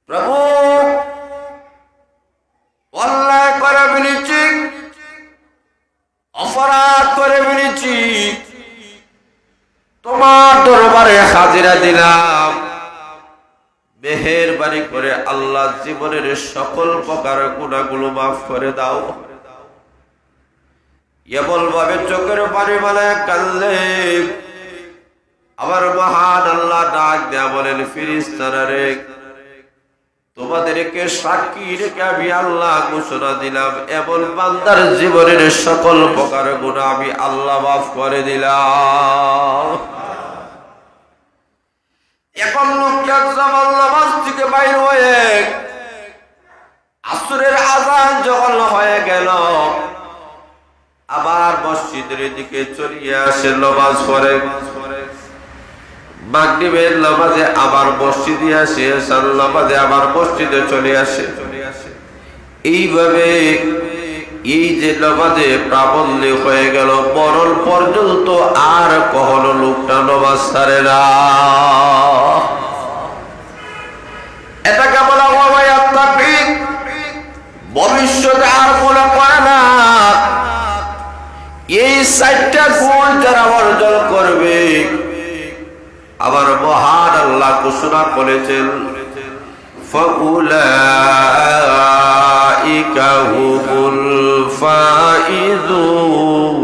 প্রভু অন্যায় করে ফেলেছি, অপরাধ করে ফেলেছি, তোমার দরবারে হাজিরা দিলাম। মেহেরবানি করে আল্লাহ জীবনের সকল প্রকার গুনাহগুলো মাফ করে দাও। এমন ভাবে চোখের পানি বানায় কাঁদলে আমার মহান আল্লাহ ডাক দেয়া বলেন, ফেরেশতারা রে, তোমাদেরকে সাক্ষী রেখে আমি আল্লাহ ঘোষণা দিলাম, এমন বান্দার জীবনের সকল প্রকার গুনাহ আমি আল্লাহ মাফ করে দিলাম। এখন লোকটা জামাল নামাজ থেকে বাইর হয়ে আসরের আযান যখন হয়ে গেল, আবার মসজিদের দিকে চলিয়ে আসে, নামাজ পড়ে। মাগরিবের নামাজে আবার মসজিদে আসে, এশার নামাজে আবার মসজিদে চলে আসে। এইভাবে এই যে নামাজে প্রাবল্য হয়ে গেল, মরণ পর্যন্ত আর কখনো লোকটা নামাজ ছাড়ে না। এটাকে বলা হয় আত্মাফিক, ভবিষ্যতে আর মনে করে না। এই 4টা গুণ যারা অর্জন করবে, আবার মহান আল্লাহ ঘোষণা করেছেন, ফাউলাইকা হুমুল ফাইজুন।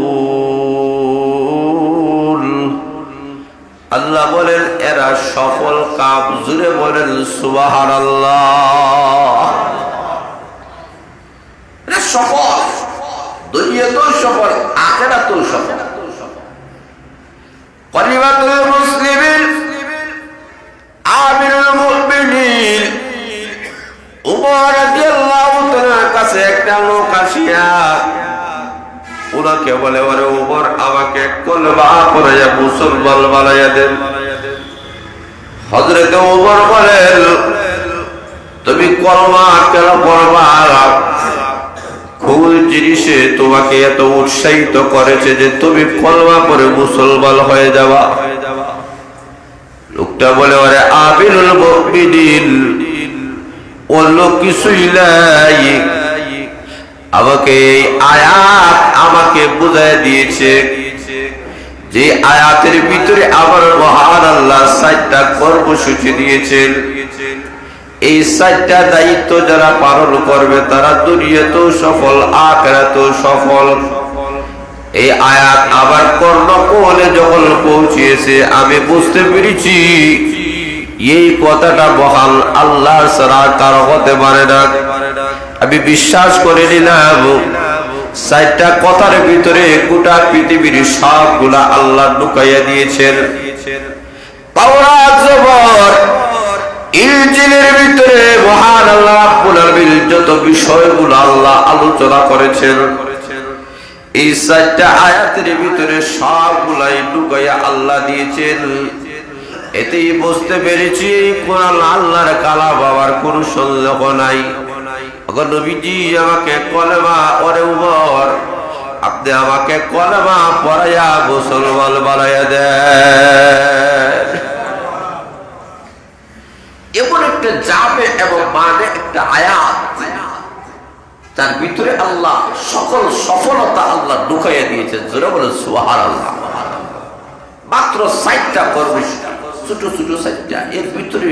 আল্লাহ বলেন এরা সফল কাম। জুড়ে বলেন সুবহানাল্লাহ। এরা সফল, দুনিয়াতেও সফল, আখিরাতেও সফল। কলিমাতুল মুসলিমিন আমিরুল মুমিনিন উমর রাদিয়াল্লাহু তাআলার কাছে একটা লোক আসিয়া ওনাকে বলে, ওরে উমর, আমাকে কলমা পড়াইয়া মুসলমান বানাইয়া দেন। হযরত উমর বলেন, তুমি কলমা কেন পড়বা? কোন জিনিসে তোমাকে এত উৎসাহিত করেছে যে তুমি কলমা পড়ে মুসলমান হয়ে যাবা? লোকটা বলে, ওরে আমিরুল মুমিনিন, অন্য কিছুই নাই, আমাকে এই আয়াত আমাকে বুঝাই দিয়েছে যে আয়াতের ভিতরে আমার মহান আল্লাহ 4টা কর্মসূচি দিয়েছেন। এই 4টা দায়িত্ব যারা পালন করবে তারা দুনিয়াতেও সফল, আখিরাতেও সফল। এই আয়াত আবার কর্ণকোণে যখন পৌঁছেছে, আমি বুঝতে পেরেছি এই কথাটা মহান আল্লাহ ছাড়া কারো হতে পারে না। আমি বিশ্বাস করে নিলাম 4টা কথার ভিতরে গোটা পৃথিবীর সবগুলা আল্লাহ লুকাইয়া দিয়েছেন। তাওরাত, জবর, ইনজিলের ভিতরে মহান আল্লাহ রাব্বুল আলামিন যত বিষয়গুলো আল্লাহ আলোচনা করেছেন, এই 4টা আয়াতের ভিতরে সবগুলাই লুকাইয়া আল্লাহ দিয়েছেন। এতেই বুঝতে পেরেছি কোরআন আল্লাহর কালাম, বাবার কোনো সন্দেহ নাই। অগর নবীজি আমাকে কলেমা, ওরে উমর, আপনি আমাকে কলেমা পড়াইয়া মুসলমান বানাইয়া দেন। এমন একটা যাবে এবং মানে একটা আয়াত, তার ভিতরে আল্লাহ সকল সফলতা আল্লাহ ঢুকাইয়া দিয়েছেন। জোরে বলেন সুবহানাল্লাহ। মাত্র 4টা কর্মসূচি, ছোট ছোট 4টা, এর ভিতরে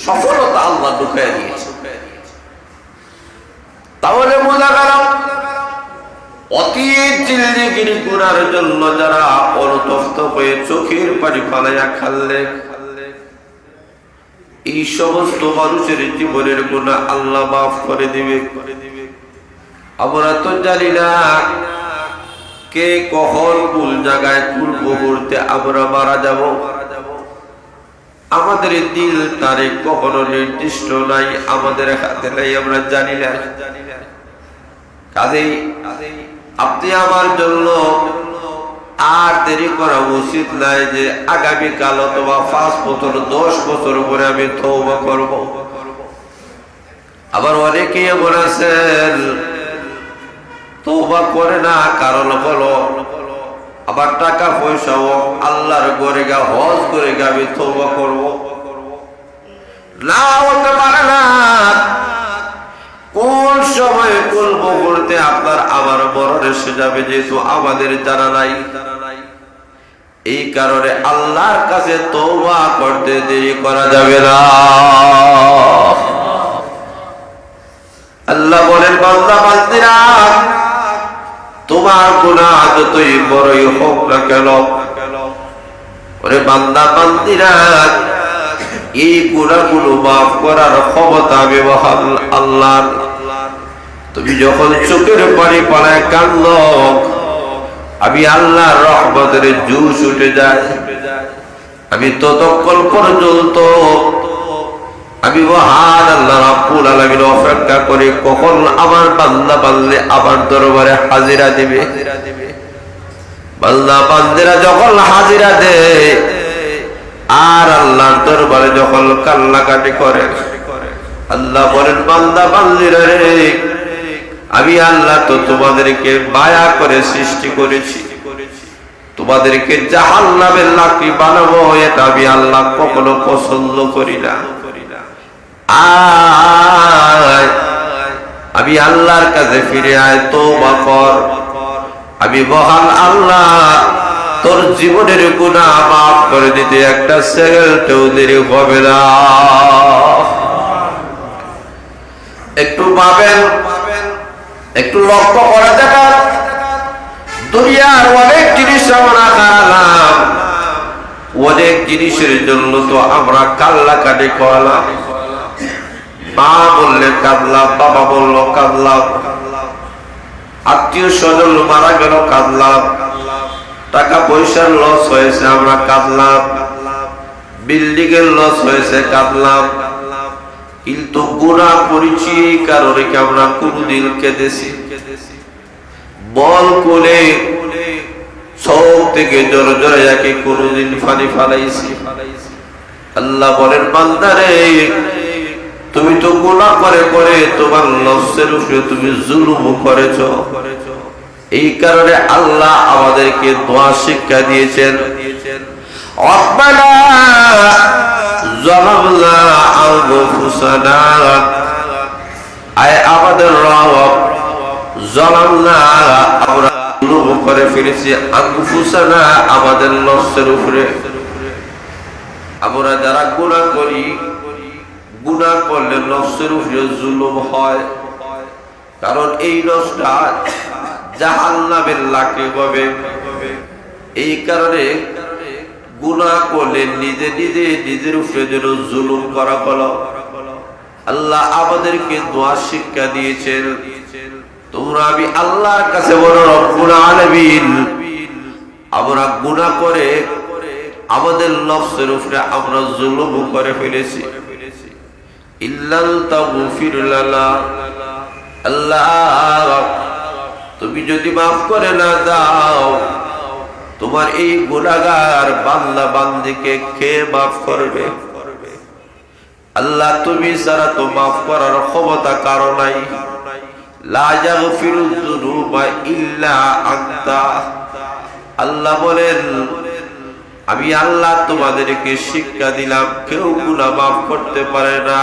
সফলতা আল্লাহ ঢুকাইয়া দিয়েছে। তাহলে বোঝা গেল অতীত জিন্দেগির গুনার জন্য যারা অনুতপ্ত হয়ে চোখের পানি ফালাইয়া খাললে, এই সমস্ত মানুষের জীবনের গুনাহ আল্লাহ মাফ করে দিবে। আমরা তো জানি না কে কখন কোন জায়গায় কোন মুহূর্তে আমরা মারা যাব। আমাদের দিল তারিখ কখনো নির্দিষ্ট নাই, আমাদের হাতে নাই, আমরা জানি না। কাজেই আপনি আমার জন্য আর দেরি করা উচিত নাই যে আগামীকাল অথবা 5 বছর 10 বছর পরে আমি তওবা করব। আবার অনেকেই এমন আছেন তওবা করে না, কারণ হলো আবার টাকা পয়সাও আল্লাহর ঘরে গা হজ করে গা আমি তওবা করব, না হতে পারে না। এসে যাবে, যেহেতু আমাদের জানা নাই, এই কারণে আল্লাহর কাছে তওবা করতে দেরি করা যাবে না। আল্লাহ বলেন, বান্দা বান্দিরা, তোমার গুনাহ যতই বড়ই হোক না কেন, ওরে বান্দা বান্দিরা, এই গুনাহগুলো মাফ করার ক্ষমতা আমি মহান আল্লাহর। তুমি যখন চোখের পানি পালায় কান্দ, আমি আল্লাহর রহমতের জুস উঠে যায়। আমি ততক্ষণ পর্যন্ত আমি মহান আল্লাহ রাব্বুল আলামিন অপেক্ষা করি কখন আমার বান্দা বান্দে আমার দরবারে হাজিরা দিবে। বান্দা বান্দিরা যখন হাজিরা দেয় আর আল্লাহর দরবারে যখন কান্নাকাটি করে, আল্লাহ বলেন, বান্দা বান্দিরা রে, আমি আল্লাহ তো তোমাদেরকে মায়া করে সৃষ্টি করেছি, তোমাদেরকে জাহান্নামের লাকড়ি বানাবো, এটা আমি আল্লাহ কখনো পছন্দ করি না। আয়, আমি আল্লাহর কাছে ফিরে আয়, তওবা কর। আমি মহান আল্লাহ তোর জীবনের গুনাহ মাফ করে দিতে একটা সেকেন্ডও দেরি হবে না। একটু ভাবেন, একটু লক্ষ্য করা যাবে, দুনিয়ার অনেক জিনিস আমরা হারালাম, অনেক জিনিসের জন্য তো আমরা কান্নাকাটি করলাম। মা বললে কাঁদলাম, বাবা বলল কাঁদলাম, আত্মীয় স্বজন মারা গেল কাঁদলাম, টাকা পয়সার লস হয়েছে আমরা কাঁদলাম, বিল্ডিং এর লস হয়েছে কাঁদলাম, কিন্তু গুনাহ করেছি এই কারণে কি আমরা কোনদিন কেঁদেছি? বল কোলে চোখ থেকে জোরে জোরে একে কোনদিন পানি ফালাইছি? আল্লাহ বলেন, বান্দারে, তুমি তো গুনাহ করে করে তোমার নফসের উপরে তুমি জুলুম করেছো। এই কারণে আল্লাহ আমাদেরকে দোয়া শিক্ষা দিয়েছেন, রব্বানা যালামনা আনফুসানা, আয় আমাদের রব, যালামনা, আমরা জুলুম করে ফেলেছি, আনফুসানা, আমাদের নফসের উপরে। আমরা যারা গুনাহ করি, গুনাহ করলে নফসের উপরে জুলুম হয়, কারণ এই নফসটা জাহান্নামের লাকড়ি হবে। এই কারণে গুনাহ করলে নিজে নিজে নিজের উপরে যেন জুলুম করা হলো। আল্লাহ আমাদেরকে দোয়া শিক্ষা দিয়েছেন, তোমরা আমি আল্লাহর কাছে বলো, রব্বুল আলামিন, আমরা গুনাহ করে আমাদের নফসের উপরে আমরা জুলুম করে ফেলেছি, ইল্লাল তাগফির লানা, আল্লাহ তুমি যদি মাফ করে না দাও, তোমার এই গুনাহগার বান্দা বান্দিকে কে মাফ করবে? আল্লাহ তুমি ছাড়া তো মাফ করার ক্ষমতা কারো নাই। লা ইয়াগফিরুয যুনুবা ইল্লা আনতা। আল্লাহ বলেন, আমি আল্লাহ তোমাদেরকে শিক্ষা দিলাম, কেউ গুনাহ মাফ করতে পারে না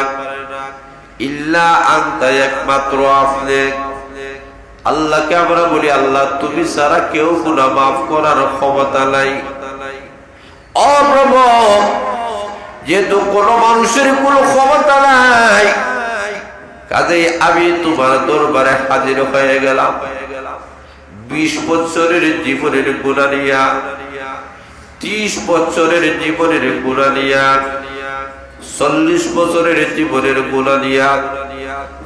ইল্লা আনতা, একমাত্র আপনি। আল্লাহকে আমরা বলি, আল্লাহ তুমি ছাড়া কেউ গুনাহ মাফ করার ক্ষমতা নাই। ও প্রভু, যেহেতু কোনো মানুষের কোনো ক্ষমতা নাই, কাজেই আমি তোমার দরবারে হাজির হয়ে গেলাম। 20 বছরের জীবনের গুনাহ নিয়া, 30 বছরের জীবনের গুনাহ নিয়া, 40 বছরের জীবনের গুনাহ নিয়া,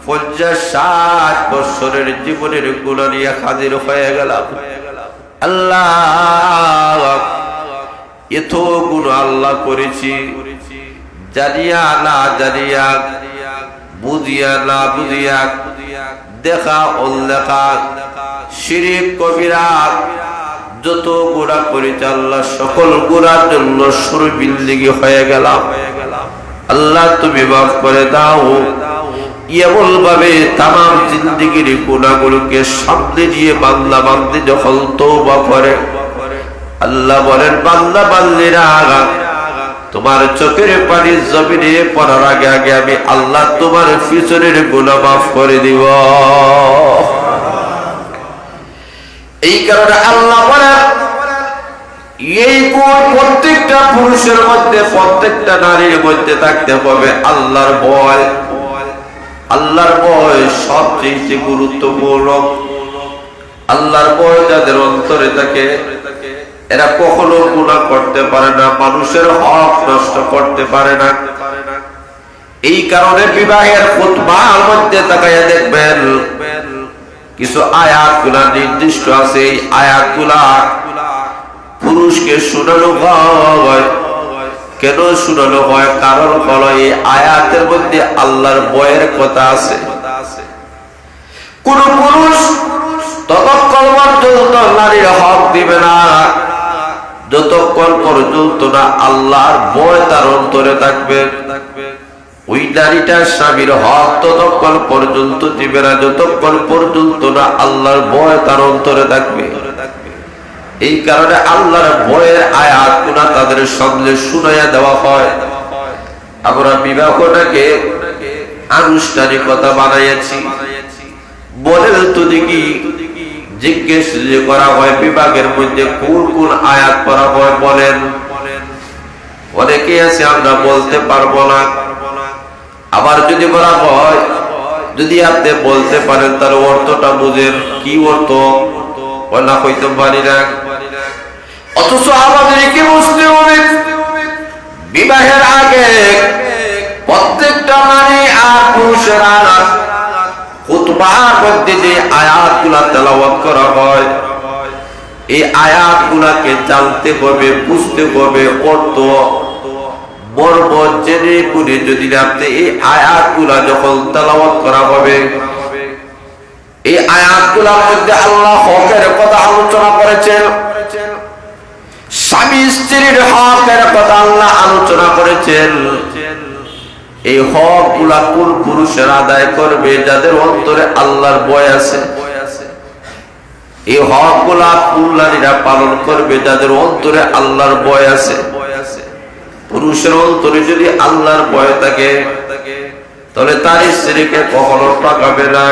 50-60 বছরের জীবনের গুনাহ নিয়ে হাজির হয়ে গেলাম। আল্লাহ, এত গুনাহ আল্লাহ করেছি, জানিয়া না জানিয়া, বুঝিয়া না বুঝিয়া, দেখা অনদেখা, শিরক কবিরা, যত গুনাহ করেছি আল্লাহ, সকল গুনার জন্য শর্মিন্দগি হয়ে গেলাম। আল্লাহ তুমি মাফ করে দাও। এমন ভাবে তামাম জিন্দেগির গুনাহগুলোকে সামনে নিয়ে বান্দা বান্দি যখন তওবা করে, আল্লাহ বলেন, বান্দা বান্দিরা, তোমার চোখের পানি জমিনে পড়ার আগে আগে আমি আল্লাহ তোমার পিছনের গুনাহ মাফ করে দিব। এই কারণে আল্লাহ বলেন এই গুণ প্রত্যেকটা পুরুষের মধ্যে প্রত্যেকটা নারীর মধ্যে থাকতে হবে আল্লাহর ভয়। আল্লাহর ভয় সবচেয়ে গুরুত্বপূর্ণ। আল্লাহর ভয় যাদের অন্তরে থাকে এরা কখনো গুনাহ করতে পারে না, মানুষের হক নষ্ট করতে পারে না। এই কারণে বিবাহের খুতবার মধ্যে তাকাইয়া দেখবেন কিছু আয়াতগুলা নির্দিষ্ট আছে। এই আয়াতগুলা পুরুষকে শোনানো হয়। কেন শোনানো হয়? কারণ হলো এই আয়াতের মধ্যে আল্লাহর ভয়ের কথা আছে। কোন পুরুষ ততক্ষণ পর্যন্ত নারীর হক দিবে না যতক্ষণ পর্যন্ত না আল্লাহর ভয় তার অন্তরে থাকবে। ওই নারীটার স্বামীর হক ততক্ষণ পর্যন্ত দিবে না যতক্ষণ পর্যন্ত না আল্লাহর ভয় তার অন্তরে থাকবে। এই কারণে আল্লাহর ভয়ের আয়াতগুলো তাদের সামনে শুনাইয়া দেওয়া হয়। আমরা বিবাহটাকে আনুষ্ঠানিকতা বানাইয়াছি। বলেন তো দেখি, জিজ্ঞেস যে করা হয় বিভাগের মধ্যে কোন কোন আয়াত করা হয় বলেন। অনেকে আছে আমরা বলতে পারবো না। আবার যদি বলা হয়, যদি আপনি বলতে পারেন তার অর্থটা বুঝেন, কি অর্থ না হইতে পারি না। অথচ আমাদেরকে বুঝতে হবে বিবাহের আগে প্রত্যেকটা নারী আর পুরুষেরা খুতবার মধ্যে যে আয়াতগুলা তেলাওয়াত করা হয় এই আয়াতগুলাকে জানতে হবে, বুঝতে হবে, অর্থ মর্ম জেনে বুঝে যদি আপনি এই আয়াতগুলা যখন তেলাওয়াত করা হবে, এই আয়াতগুলোর মধ্যে আল্লাহ হকের কথা আলোচনা করেছেন, স্বামী স্ত্রীর হকের কথা আল্লাহ আলোচনা করেছেন। এই হক গুলা কোন পুরুষের আদায় করবে? যাদের অন্তরে আল্লাহর ভয় আছে। এই হক গুলা কোন নারীরা পালন করবে? যাদের অন্তরে আল্লাহর ভয় আছে। পুরুষের অন্তরে যদি আল্লাহর ভয় থাকে তাহলে তার স্ত্রীকে কখনো ঠকাবে না,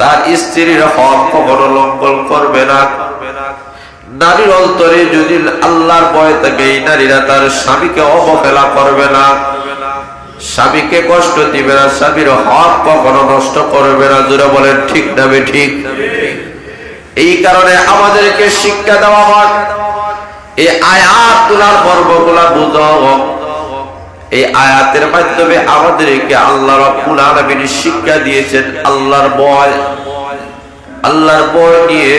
তার স্ত্রীর হক কখনো লঙ্ঘন করবে না। নারীর অন্তরে যদি আল্লাহর ভয় থাকে এই নারীরা তার স্বামীকে অবহেলা করবে না, স্বামীকে কষ্ট দিবে না, স্বামীর হক কখনো নষ্ট করবে না। জোরে বলেন ঠিক না ঠিক? এই কারণে আমাদেরকে শিক্ষা দেওয়া হয় এই আয়াতগুলার মর্মগুলা বুঝাও। এই আয়াতের মাধ্যমে আমাদেরকে আল্লাহ রাব্বুল আলামিন শিক্ষা দিয়েছেন আল্লাহর ভয়। আল্লাহর ভয় নিয়ে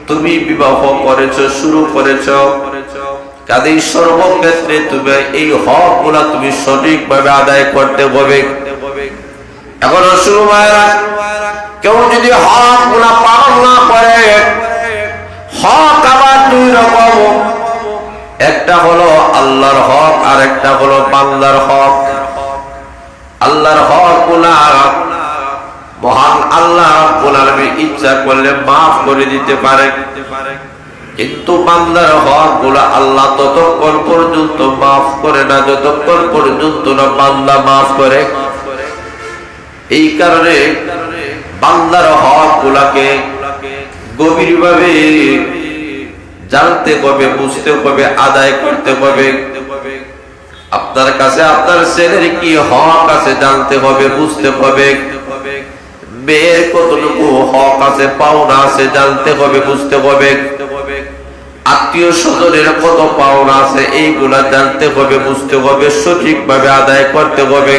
তুমি বিবাহ করেছো, শুরু করেছো, কাজেই সর্বক্ষেত্রে তুমি এই হকগুলা তুমি সঠিকভাবে আদায় করতে হবে। এখন শুরু ভাইরা, কেউ যদি হকগুলা পালন না করে, হক আবার দুই রকম, একটা হলো আল্লাহর হক আর একটা হলো বান্দার হক। আল্লাহর হকগুলা মহান আল্লাহ রাব্বুল আলামিন ইচ্ছা করলে মাফ করে দিতে পারে, কিন্তু বান্দার হকগুলা আল্লাহ ততক্ষণ পর্যন্ত মাফ করে না যতক্ষণ পর্যন্ত না বান্দা মাফ করে। এই কারণে বান্দার হকগুলাকে গভীরভাবে জানতে হবে, বুঝতে হবে, আদায় করতে হবে। আপনার কাছে আপনার ছেলের কি হক আছে জানতে হবে, বুঝতে হবে। মেয়ের কতটুকু হক আছে, পাওনা আছে জানতে হবে, বুঝতে হবে। আত্মীয় স্বজনের কত পাওনা আছে এইগুলা জানতে হবে, বুঝতে হবে, সঠিকভাবে আদায় করতে হবে।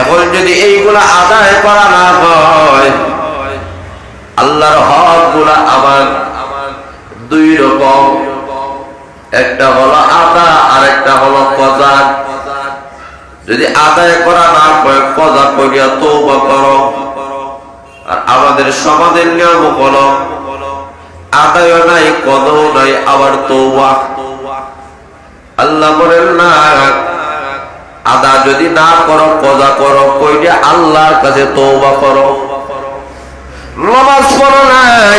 এখন যদি এইগুলা আদায় করা না হয়, আল্লাহর হক গুলা আবার দুই রকম, একটা হলো আদা আর একটা হলো কজা। যদি আদায় করা না হয় কজা করিয়া তওবা করো। আর আমাদের সমাজের নিয়ম হলো আদায় নাই, কজাও নাই, আবার তওবা। আল্লাহ বলেন না, আদা যদি না করো কজা করো, কইরা আল্লাহর কাছে তওবা করো। নামাজ পড়ো নাই,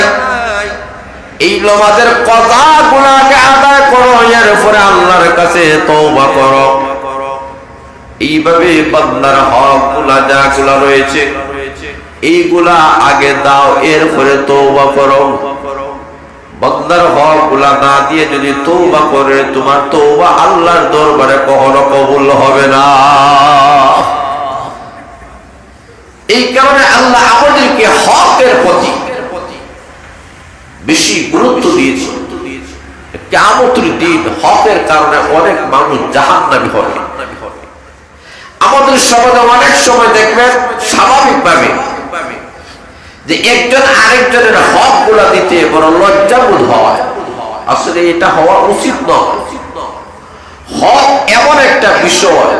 এই নামাজের কজা গুনাহকে আদায় করো, এর উপরে আল্লাহর কাছে তওবা করো। এইভাবে বান্দার হক গুলা যা গুলা রয়েছে এইগুলা আগে দাও, এরপরে তওবা করো। বান্দার হক গুলা না দিয়ে যদি তওবা করে, তোমার তওবা আল্লাহর দরবারে কখনো কবুল হবে না। এই কারণে আল্লাহ আমাদেরকে হকের প্রতি বেশি গুরুত্ব দিয়েছে। কিয়ামতের দিন হকের কারণে অনেক মানুষ জাহান্নামী হবে। আমাদের সমাজে অনেক সময় দেখবেন স্বাভাবিকভাবে যে একজন আরেকজনের হক গুলা দিতে বড় লজ্জাবোধ হয়। আসলে এটা হওয়া উচিত নয়। হক এমন একটা বিষয়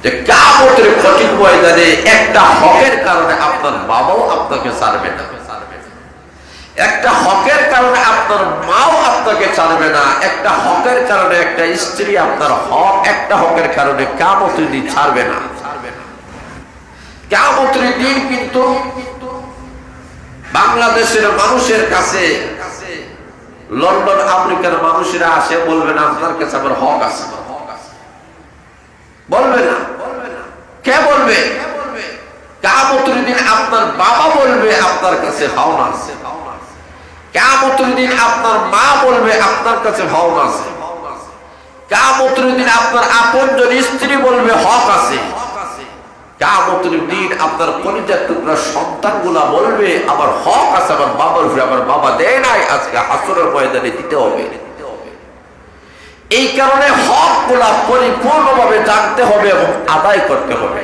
যে কিয়ামতের কঠিন ময়দানে একটা হকের কারণে আপনার বাবাও আপনাকে ছাড়বে না, একটা হকের কারণে আপনার মাও আপনাকে ছাড়বে না, একটা হকের কারণে একটা স্ত্রী আপনার হক একটা হকের কারণে কিয়ামতের দিন ছাড়বে না। কিয়ামতের দিন কিন্তু বাংলাদেশের মানুষের কাছে লন্ডন আমেরিকার মানুষেরা আসে বলবে না আপনার কাছে আমার হক আছে, বলবে না। কে বলবে? কিয়ামতের দিন আপনার বাবা বলবে আপনার কাছে হক আছে, কিয়ামতের দিন আপনার মা বলবে আপনার কাছে হক আছে, কিয়ামতের দিন আপনার আপনজন স্ত্রী বলবে হক আছে, কিয়ামতের দিন আপনার কলিজার টুকরা সন্তানগুলা বলবে আমার হক আছে, আমার বাবার উপরে আমার বাবা দেয় নাই, আজকে হাসরের ময়দানে দিতে হবে। এই কারণে হক গুলা পরিপূর্ণভাবে জানতে হবে এবং আদায় করতে হবে।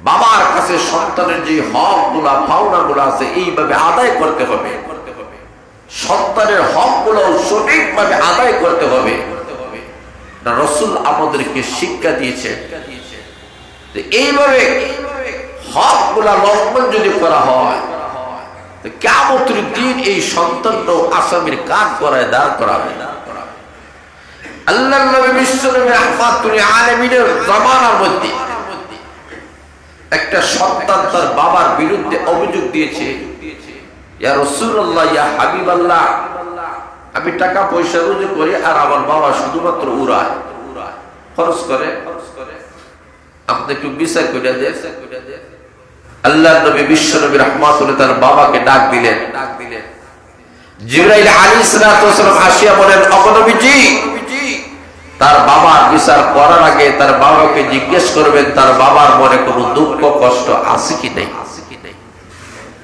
বাবার কাছে সন্তানের যে হক গুলা পাওনা গুলা আছে এইভাবে আদায় করতে হবে। সন্তানের হক গুলো সঠিকভাবে আদায় করতে হবে। রাসূল আমাদেরকে শিক্ষা দিয়েছে এইভাবে হক গুলা লঙ্ঘন যদি করা হয় কিয়ামতের দিন এই সন্তানটাও আসামির কাজ করায় দাঁড় করাবে। আল্লাহর নবী বিশ্বনবী রাহমাতুল আলামিনের জামানার মধ্যে একটা সন্তান তার বাবার বিরুদ্ধে অভিযোগ দিয়েছে, ইয়া রাসূলুল্লাহ, ইয়া হাবিবাল্লাহ, আমি টাকা পয়সা রোজগার করি আর আমার বাবা শুধুমাত্র উড়ায়, খরচ করে, আপনি একটু বিচার করে দেন। আল্লাহর নবী বিশ্বনবী রাহমাতুল তার বাবাকে ডাক দিলেন। জিবরাইল আলাইহিস সালাম আসিয়া বলেন, ওগো নবীজি, তার বাবার বিচার করার আগে তার বাবাকে জিজ্ঞেস করবেন তার বাবার মনে কোনো দুঃখ কষ্ট আছে কি নাই।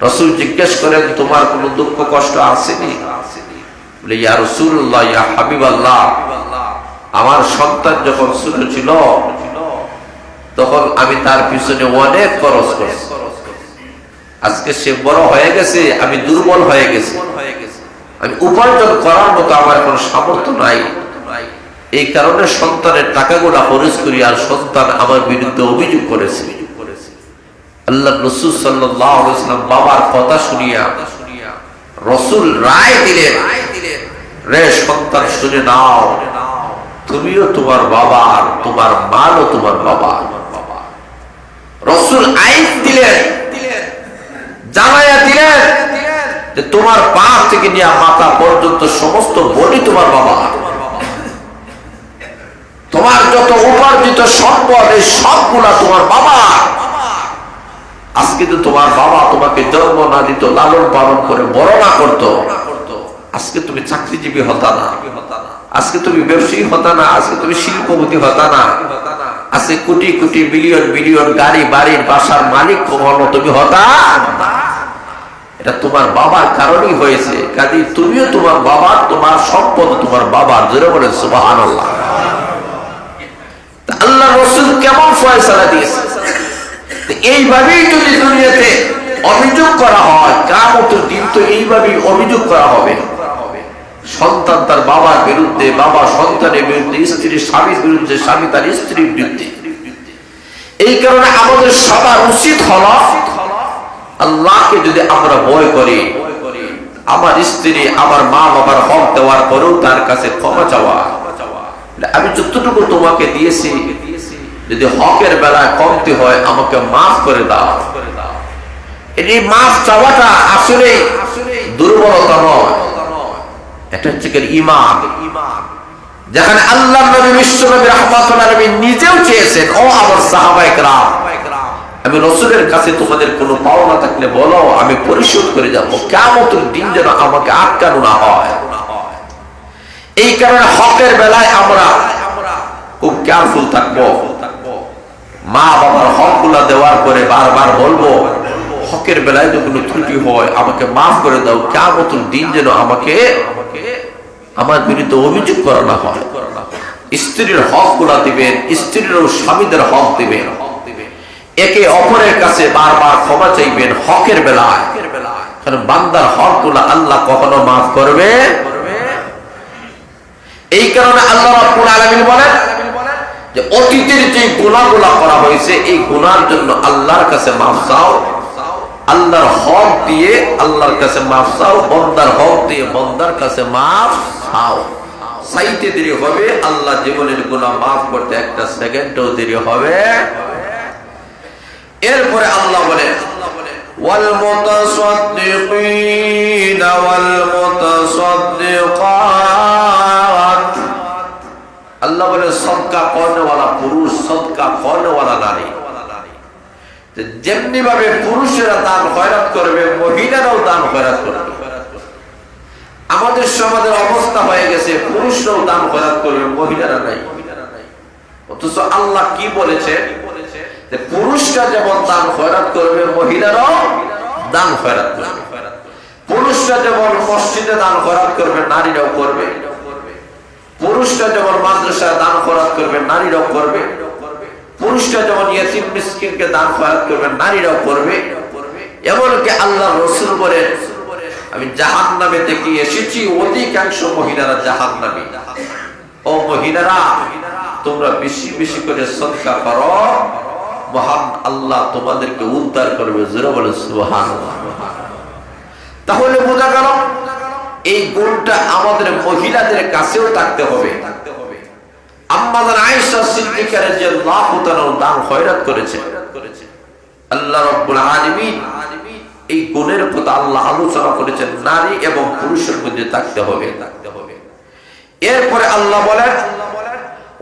রাসূল জিজ্ঞেস করেন, তোমার কোনো দুঃখ কষ্ট আসেনি? বলে, ইয়া রাসূলুল্লাহ, ইয়া হাবিবাল্লাহ, আমার সন্তান যখন ছোট ছিল তখন আমি তার পিছনে অনেক খরচ করেছি, আজকে সে বড় হয়ে গেছে, আমি দুর্বল হয়ে গেছি, আমি উপার্জন করার মতো আমার কোনো সামর্থ্য নাই, এই কারণে সন্তানের টাকাগুলো খরচ করি আর সন্তান আমার বিরুদ্ধে অভিযোগ করেছে। আল্লাহর রাসূল সাল্লাল্লাহু আলাইহি ওয়াসাল্লাম বাবার কথা শুনিয়া রাসূল রায় দিলেন, রে সন্তান শুনে নাও, তুমিও তোমার বাবা আর তোমার মাও তোমার বাবা। রাসূল আইন দিলেন, জানাইয়া দিলেন যে তোমার পা থেকে নিয়ে মাথা পর্যন্ত সমস্ত বডি তোমার বাবা, তোমার যত উপার্জিত সম্পদ এই সবগুলা তোমার বাবা। আজকে তো তোমার বাবা তোমাকে জন্ম না দিত, লালন পালন করে বড় না করতো, আজকে তুমি চাকরিজীবী হতা না, আজকে তুমি ব্যবসায়ী হতা না, আজকে তুমি শিল্পপতি হতা না, আজকে কোটি কোটি বিলিয়ন বিলিয়ন গাড়ি বাড়ির বাসার মালিক কখনো তুমি হতা। এটা তোমার বাবার কারণেই হয়েছে। কাজে তুমিও তোমার বাবার, তোমার সম্পদ তোমার বাবার। জোরে বলেন সুবহানাল্লাহ। আল্লাহ রাসূল কেমন ফয়সালা দিয়েছে, এইভাবেই যদি দুনিয়াতে অভিযোগ করা হয় কিয়ামতের দিন তো এইভাবেই অভিযোগ করা হবে। সন্তান তার বাবার বিরুদ্ধে, বাবা সন্তানের বিরুদ্ধে, স্ত্রী স্বামীর বিরুদ্ধে, স্বামী তার স্ত্রীর বিরুদ্ধে। এই কারণে আমাদের সবার উচিত হলো আল্লাহকে যদি আমরা ভয় করি, আমার স্ত্রী আমার মা বাবার হক দেওয়ার পরেও তার কাছে ক্ষমা চাওয়া, আমি যতটুকু তোমাকে দিয়েছি যদি হকের বেলায় কমতি হয় আমাকে মাফ করে দাও। এই মাফ চাওয়াটা আসলে দুর্বলতা নয়, এটা হচ্ছে ঈমান। যেখানে আল্লাহর নবী বিশ্বনবী রাহমাতুল আলামিন নিজেও চেয়েছেন, ও আমার সাহাবায়ে কেরাম, আমি রাসূলের কাছে তোমাদের কোনো পাওনা থাকলে বলো, আমি পরিশোধ করে যাব। কিয়ামতের দিন যেন আমাকে আটকানো না হয়। এই কারণে হকের বেলায় আমরা খুব কেয়ারফুল থাকবো। মা বাবার হকগুলা দেওয়ার পরে বারবার বলবো, হকের বেলায় যদি কোনো ত্রুটি হয় আমাকে মাফ করে দাও। কিয়ামতের দিন যেন আমাকে আমার বিরুদ্ধে অভিযোগ করা না হয়। স্ত্রীর হকগুলা দিবেন, স্ত্রীর স্বামীদের হক দিবেন, একে অপরের কাছে বারবার ক্ষমা চাইবেন হকের বেলায়। কারণ বান্দার হকগুলা আল্লাহ কখনো মাফ করবে। এই কারণে আল্লাহ রাব্বুল আলামিন বলেন যে অতীতের যে গুনাহগুলো করা হয়েছে এই গুনার জন্য আল্লাহর কাছে মাফ চাও। আল্লাহর হক দিয়ে আল্লাহর কাছে মাফ চাও, বান্দার হক দিয়ে বান্দার কাছে মাফ চাও। চাইতে দেরি হবে, আল্লাহ জীবনের গুনাহ মাফ করতে একটা সেকেন্ডও দেরি হবে। এরপরে আল্লাহ বলেন ওয়াল মুতাসাদ্দিকিনা ওয়াল মুতাসাদ্দিকাত। আল্লাহ বলে সদকা করনেওয়ালা পুরুষ, সদকা করনেওয়ালা নারী। যেমনি ভাবে পুরুষেরা দান খয়রাত করবে, মহিলারাও দান খয়রাত করবে। আমাদের সমাজের অবস্থা হয়ে গেছে পুরুষরাও দান খয়রাত করবে, মহিলারা নাই। অথচ আল্লাহ কি বলেছে যে পুরুষরা যেমন দান খয়রাত করবে মহিলারাও দান খয়রাত করবে। পুরুষরা যেমন মসজিদে দান খয়রাত করবে নারীরাও করবে। পুরুষরা যেমন মাদ্রাসায় দান খয়রাত করবে নারীরাও করবে। পুরুষরা যেমন ইয়েতিম মিসকিনকে দান খয়রাত করবে নারীরাও করবে। এমনকি আল্লাহ রাসূল বলেন আমি জাহান্নামে থেকে এসেছি, অধিকাংশ মহিলারা জাহান্নামী। ও মহিলারা, তোমরা বেশি বেশি করে সদকা করো, মহান আল্লাহ তোমাদেরকে উদ্ধার করবে। জোরে বলে সুবহানাল্লাহ। তাহলে বোঝা গেল এই গুণটা আমাদের মহিলাদের কাছেও থাকতে হবে। আম্মা জান আয়েশা সিদ্দিকা রাদিয়াল্লাহু তাআলা দান খয়রাত করেছে। আল্লাহ রাব্বুল আলামিন এই গুণের কথা আল্লাহ আলোচনা করেছেন, নারী এবং পুরুষের মধ্যে থাকতে হবে। এরপরে আল্লাহ বলেন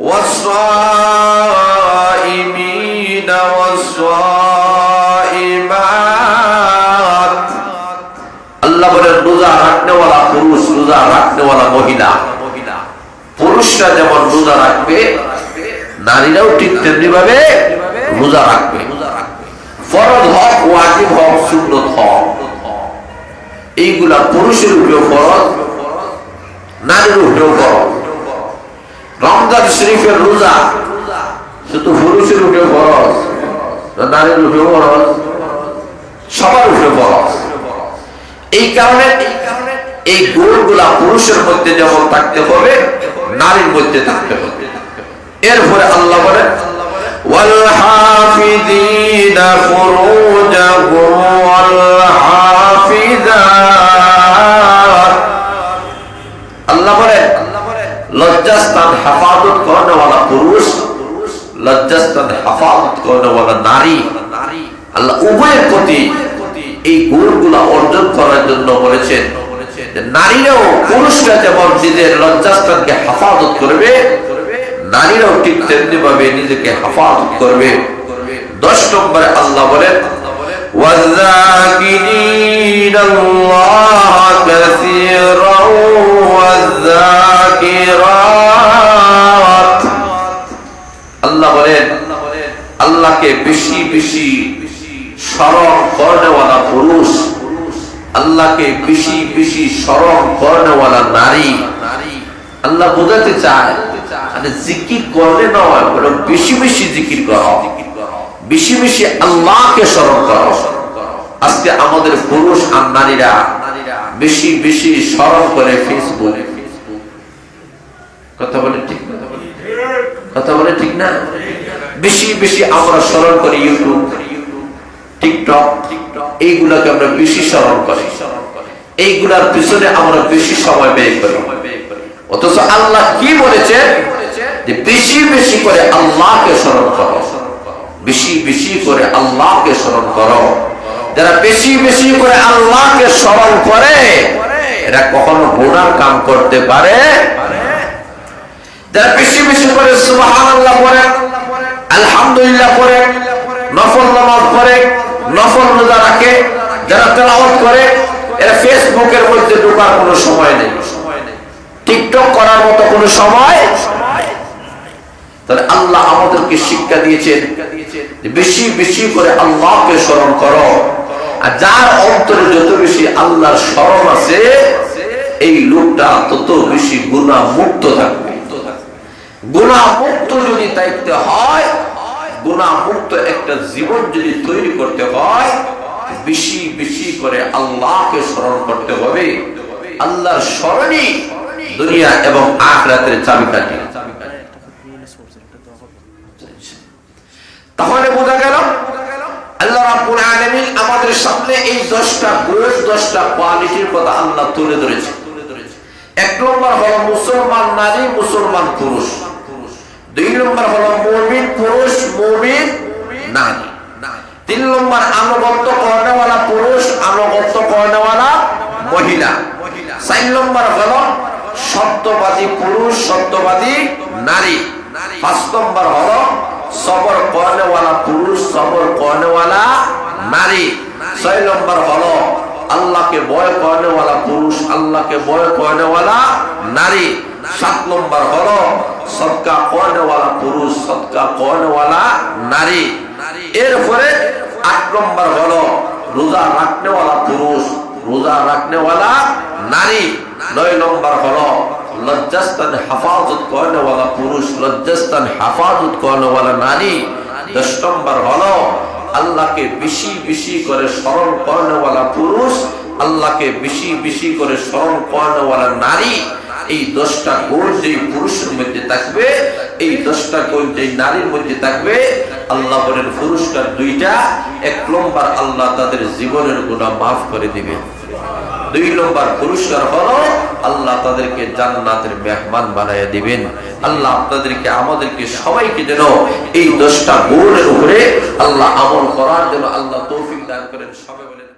ওয়াসসাইমিনা ওয়াসসাইমাত। আল্লাহ বলেন রোজা রাখনেওয়ালা পুরুষ, রোজা রাখনেওয়ালা মহিলা। পুরুষরা যেমন রোজা রাখবে নারীরাও ঠিক তেমনি ভাবে রোজা রাখবে। ফরজ হক, ওয়াজিব হক, সুন্নত হক, এইগুলা পুরুষের উপরেও ফরজ, নারীর উপরেও ফরজ। রমজান শরীফের রোজা শুধু পুরুষের উপরে ফরজ, নারীর উপরে ফরজ, সবার উপরে ফরজ। এই কারণে এই গুণগুলা পুরুষের মধ্যে যেমন থাকতে হবে নারীর মধ্যে থাকতে হবে। এরপরে আল্লাহ বলেন ওয়াল হাফিযিনা ফুরুজাহুম ওয়াল হাফিযাত। আল্লাহ বলেন লজ্জাস্থান হেফাজত করনেওয়ালা পুরুষ, লজ্জাস্থান হেফাজত করনেওয়ালা নারী। আল্লাহ উভয়ের প্রতি এই গুণগুলা অর্জন করার জন্য বলেছেন নারীরাও পুরুষরা যেমন নিজের লজ্জাস্থানকে হেফাজত করবে নারীরাও ঠিক তেমনি ভাবে নিজেকে হেফাজত করবে। 10 নম্বরে আল্লাহ বলেন ওয়াযাকিরিনাল্লাহা কাসীরান ওয়াযাকিরাত। আল্লাহ বলেন আল্লাহকে বেশি বেশি স্মরণ করনেওয়ালা পুরুষ, আল্লাহকে বেশি বেশি স্মরণ করনেওয়ালা নারী। আল্লাহ বোঝাতে চায় মানে জিকির করলে নয়, বরং বেশি বেশি জিকির করো, বেশি বেশি আল্লাহকে স্মরণ করো। আজকে আমাদের পুরুষ আর নারীরা বেশি বেশি স্মরণ করে ফেসবুক। কথা বলে ঠিক না? কথা বলে ঠিক না? বেশি বেশি আমরা স্মরণ করি ইউটিউব, টিকটক, এইগুলাকে আমরা বেশি স্মরণ করি, এইগুলার পিছনে আমরা বেশি সময় ব্যয় করি। অথচ আল্লাহ কি বলেছে যে বেশি বেশি করে আল্লাহকে স্মরণ করো, বেশি বেশি করে আল্লাহকে স্মরণ করো। যারা বেশি বেশি করে আল্লাহকে স্মরণ করে এরা কখনো গুনার কাম করতে পারে। যারা বেশি বেশি করে সুবহানাল্লাহ পড়ে, আলহামদুলিল্লাহ পড়ে, নফল নামাজ পড়ে, নফল রোজা রাখে, যারা তেলাওয়াত করে, এরা ফেসবুকের মধ্যে ঢোকার কোনো সময় নেই, টিকটক করার মতো কোনো সময়। তাহলে আল্লাহ আমাদেরকে শিক্ষা দিয়েছেন বেশি বেশি করে আল্লাহকে স্মরণ করো, আর যার অন্তরে যত বেশি আল্লাহর স্মরণ আছে এই লোকটা তত বেশি গুনাহ মুক্ত থাকবে। গুনাহ মুক্ত যদি থাকতে হয়, গুনাহ মুক্ত একটা জীবন যদি তৈরি করতে হয়, বেশি বেশি করে আল্লাহকে স্মরণ করতে হবে। আল্লাহর স্মরণই দুনিয়া এবং আখিরাতের চাবিকাঠি। তাহলে বোঝা গেল আল্লাহ রাব্বুল আলামিন আমাদের সামনে এই 10টা গুণ, 10টা কোয়ালিটির কথা আল্লাহ তুলে ধরেছে। এক নম্বর হলো মুসলমান নারী, মুসলমান পুরুষ। 2 নম্বর হলো মুমিন পুরুষ, মুমিন নারী। 3 নম্বর আনুগত্য করেওয়ালা পুরুষ, আনুগত্য করেওয়ালা মহিলা। 4 নম্বর হলো সত্যবাদী পুরুষ, সত্যবাদী নারী। 5 নম্বর হলো সবর করেওয়ালা পুরুষ, সবর করেওয়ালা নারী। 6 নম্বর হলো আল্লাহকে ভয় করেওয়ালা পুরুষ, আল্লাহকে ভয় করেওয়ালা নারী। 7 নম্বর হলো সদকা করেওয়ালা পুরুষ, সদকা করেওয়ালা নারী। এরপরে 8 নম্বর হলো রোজা রাখনেওয়ালা পুরুষ, রোজা রাখনেওয়ালা নারী। 9 নম্বর হলো লজ্জাস্তান হেফাজত করেওয়ালা পুরুষ, লজ্জাস্তান হেফাজত করেওয়ালা নারী। 10 নম্বর হলো আল্লাহকে বেশি বেশি করে স্মরণ করেওয়ালা পুরুষ, আল্লাহকে বেশি বেশি করে স্মরণ করেওয়ালা নারী। এই 10টা গুণ যেই পুরুষের মধ্যে থাকবে, এই 10টা গুণ যেই নারীর মধ্যে থাকবে, আল্লাহ বলেন পুরস্কার 2টা। 1 নম্বর আল্লাহ তাদের জীবনের গুনাহ মাফ করে দিবেন। 2 নম্বর পুরস্কার হলো আল্লাহ তাদেরকে জান্নাতের মেহমান বানায় দিবেন। আল্লাহ আপনাদেরকে, আমাদেরকে সবাইকে যেন এই 10টা গুণের উপরে আল্লাহ আমল করার জন্য আল্লাহ তৌফিক দান করেন। সবাই বলেন